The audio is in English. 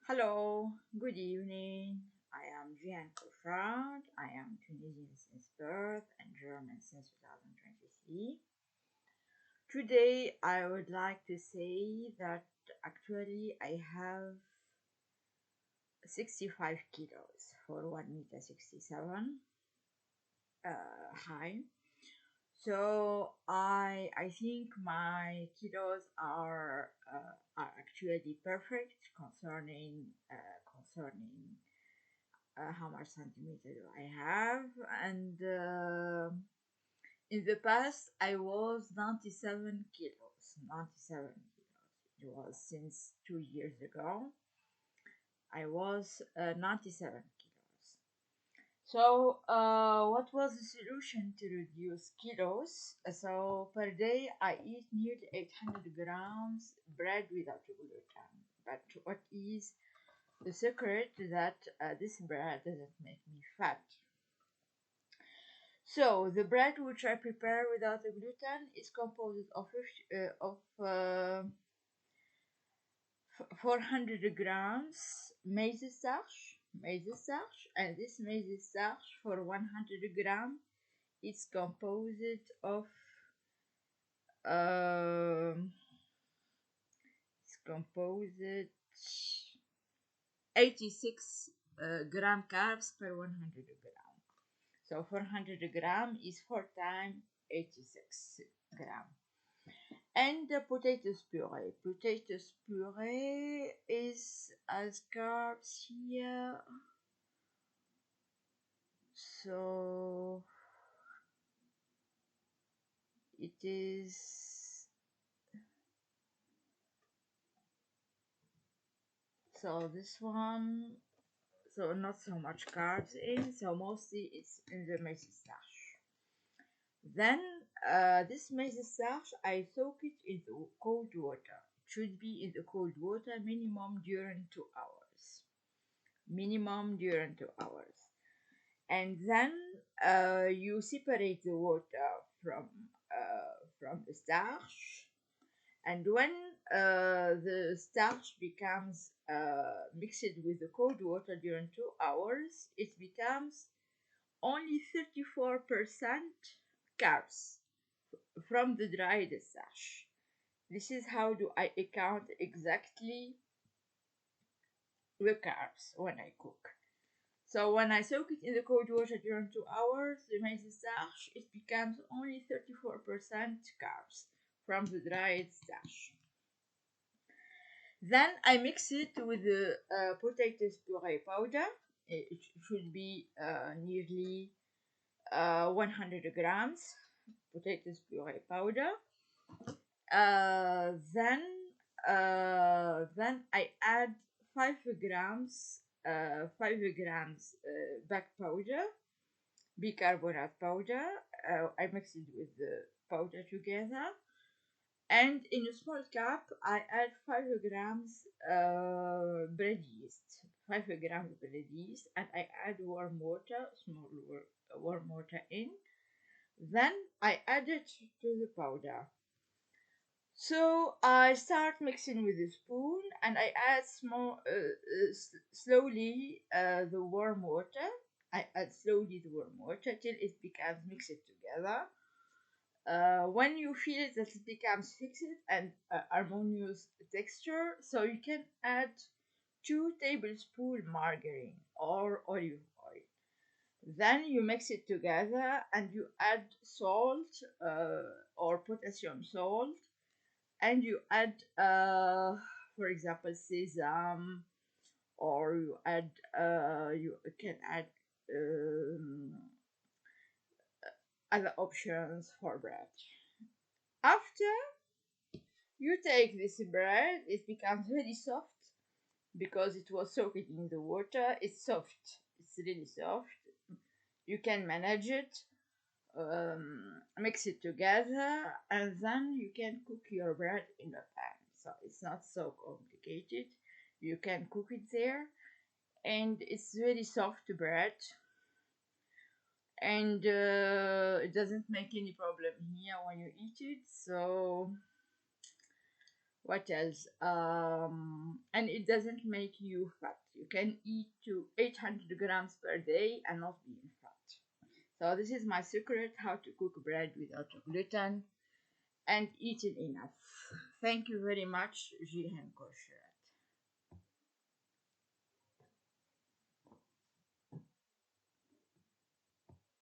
Hello, good evening. I am Jian Kofrad. I am Tunisian since birth and German since 2023. Today, I would like to say that actually I have 65 kilos for 1 meter 67 high. So I think my kilos are actually perfect concerning how much centimeter do I have. And in the past, I was 97 kilos. 97 kilos. It was since 2 years ago. I was 97 kilos. So, what was the solution to reduce kilos? So, per day, I eat nearly 800 grams bread without gluten. But what is the secret that this bread doesn't make me fat? So the bread which I prepare without the gluten is composed of 400 grams maize starch, and this maize starch for 100 gram is composed of um, it's composed 86 gram carbs per 100 gram. So 400 gram is 4 times 86 gram. And the potatoes puree. Potatoes puree is as carbs here. So it is, so this one, so not so much carbs in, so mostly it's in the maize starch. Then this maize starch, I soak it in the cold water. It should be in the cold water minimum during 2 hours. Minimum during 2 hours. And then you separate the water from the starch. And when the starch becomes mixed with the cold water during 2 hours, it becomes only 34% carbs from the dried starch. This is how do I account exactly the carbs when I cook. So when I soak it in the cold water during 2 hours, the maize starch, it becomes only 34% carbs from the dried starch. Then I mix it with the potatoes puree powder. It should be nearly 100 grams potatoes puree powder. Then I add 5 grams 5 grams back powder, bicarbonate powder. I mix it with the powder together, and in a small cup I add 5 grams bread yeast, 5 grams bread yeast, and I add warm water, warm water in. Then I add it to the powder. So I start mixing with a spoon, and I add slowly the warm water. I add slowly the warm water till it becomes mixed together. When you feel that it becomes fixed and harmonious texture, so you can add 2 tablespoons margarine or olive oil. Then you mix it together and you add salt or potassium salt, and you add, for example, sesame, or you can add um, other options for bread. After you take this bread, it becomes very soft because it was soaked in the water. It's soft. It's really soft. You can manage it. Mix it together, and then you can cook your bread in a pan. So it's not so complicated. You can cook it there, and it's very soft bread, and it doesn't make any problem here when you eat it. So What else? And it doesn't make you fat. You can eat to 800 grams per day and not be in fat. So this is my secret how to cook bread without gluten and eat it enough. Thank you very much, Jihan Kosher.